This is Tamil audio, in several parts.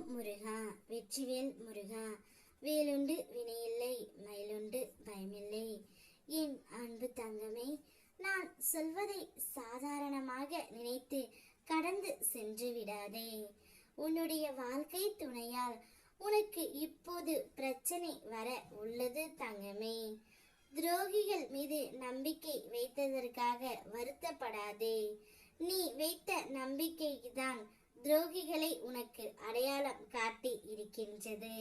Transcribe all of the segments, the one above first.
முருகா, வெற்றிவேல் முருகா, வேலுண்டு வினையில்லை, மயிலுண்டு பயமில்லை. என் அன்பு தங்கமே, நான் சொல்வதை சாதாரணமாக நினைத்து கடந்து சென்று விடாதே. உன்னுடைய வாழ்க்கை துணையால் உனக்கு இப்போது பிரச்சனை வர உள்ளது தங்கமே. துரோகிகள் மீது நம்பிக்கை வைத்ததற்காக வருத்தப்படாதே. நீ வைத்த நம்பிக்கைதான் துரோகிகளை உனக்கு அடையாளம் காட்டி இருக்கின்றது.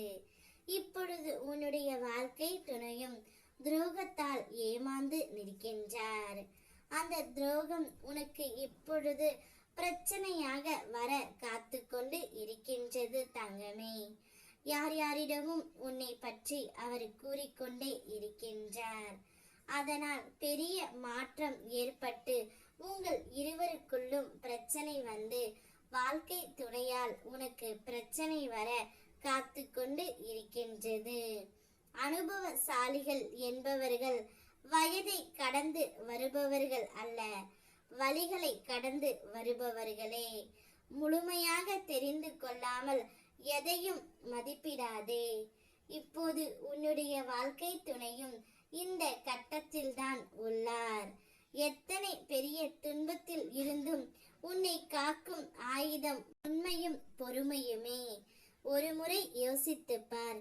இப்பொழுது உன்னுடைய வாழ்க்கை துணையும் துரோகத்தால் ஏமாந்து நிற்கின்றார். அந்த துரோகம் உனக்கு இப்பொழுது பிரச்சனையாக வர காத்து கொண்டு இருக்கின்றது தங்கமே. யார் யாரிடமும் உன்னை பற்றி அவர் கூறிக்கொண்டே இருக்கின்றார். அதனால் பெரிய மாற்றம் ஏற்பட்டு உங்கள் இருவருக்குள்ளும் பிரச்சனை வந்து வாழ்க்கை துணையால் உனக்கு பிரச்சனை வர காத்து கொண்டு இருக்கின்றது. அனுபவசாலிகள் என்பவர்கள் வயதை கடந்து வருபவர்கள் அல்ல, வழிகளை கடந்து வருபவர்களே. முழுமையாக தெரிந்து கொள்ளாமல் எதையும் மதிப்பிடாதே. இப்போது உன்னுடைய வாழ்க்கை துணையும் இந்த கட்டத்தில் தான் உள்ளார். எத்தனை பெரிய துன்பத்தில் இருந்தும் உன்னை காக்கும் ஆயுதம் உண்மையும் பொறுமையுமே. ஒரு முறை யோசித்துப் பார்.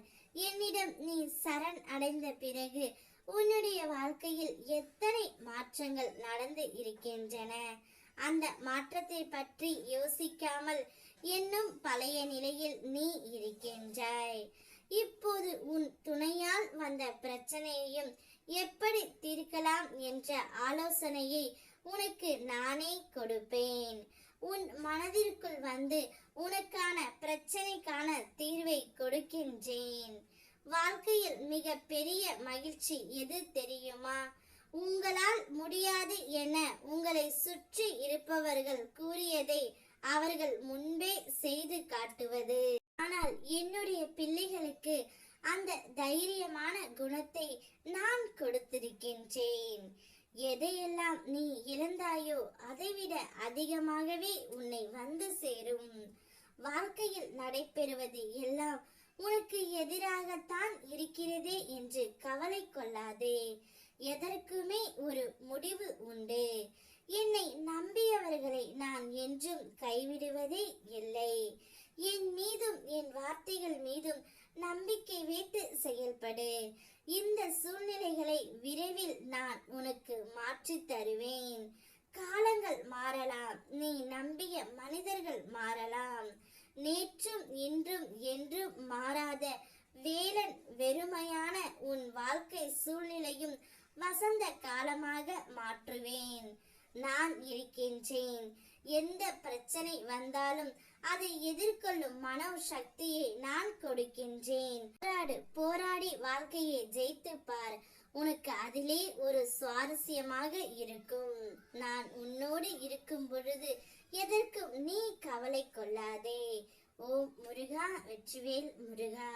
என்னிடம் நீ சரண் அடைந்த பிறகு உன்னுடைய வாழ்க்கையில் எத்தனை மாற்றங்கள் நடந்து இருக்கின்றன. அந்த மாற்றத்தை பற்றி யோசிக்காமல் இன்னும் பழைய நிலையில் நீ இருக்கின்றாய். இப்போது உன் துணையால் வந்த பிரச்சனையையும் எப்படி தீர்க்கலாம் என்ற ஆலோசனையை உனக்கு நானே கொடுப்பேன். உன் மனதிற்குள் வந்து உனக்கான பிரச்சனைக்கான தீர்வை கொடுக்கின்றேன். வாழ்க்கையில் மிக பெரிய மகிழ்ச்சி எது தெரியுமா? உங்களால் முடியாது என உங்களை சுற்றி இருப்பவர்கள் கூறியதை அவர்கள் முன்பே செய்து காட்டுவது. ஆனால் என்னுடைய பிள்ளைகளுக்கு அந்த தைரியமான குணத்தை நான் கொடுத்திருக்கின்றேன். எதையெல்லாம் நீ இழந்தாயோ அதைவிட அதிகமாகவே உன்னை வந்து சேரும். வாழ்க்கையில் நடைபெறுவது எல்லாம் உனக்கு எதிராகத்தான் இருக்கிறதே என்று கவலை கொள்ளாதே. எதற்குமே ஒரு முடிவு உண்டு. என்னை நம்பியவர்களை நான் என்றும் கைவிடுவதே இல்லை. என் மீதும் என் வார்த்தைகள் மீதும் நம்பிக்கை வைத்து செயல்படு. இந்த சூழ்நிலைகளை விரைவில் நான் உனக்கு மாற்றி தருவேன். காலங்கள் மாறலாம், நீ நம்பிய மனிதர்கள் மாறலாம். நேற்றும் இன்றும் என்றும் மாறாத வேலன் வெறுமையான உன் வாழ்க்கை சூழ்நிலையும் வசந்த காலமாக மாற்றுவேன். நான் இருக்கின்றேன். எந்த பிரச்சனை வந்தாலும் அதை எதிர்கொள்ளும் மன சக்தியை நான் கொடுக்கின்றேன். போராடி வாழ்க்கையை ஜெயித்து பார். உனக்கு அதிலே ஒரு சுவாரஸ்யமாக இருக்கும். நான் உன்னோடு இருக்கும் பொழுது எதற்கும் நீ கவலை கொள்ளாதே. ஓம் முருகா, வெற்றிவேல் முருகா.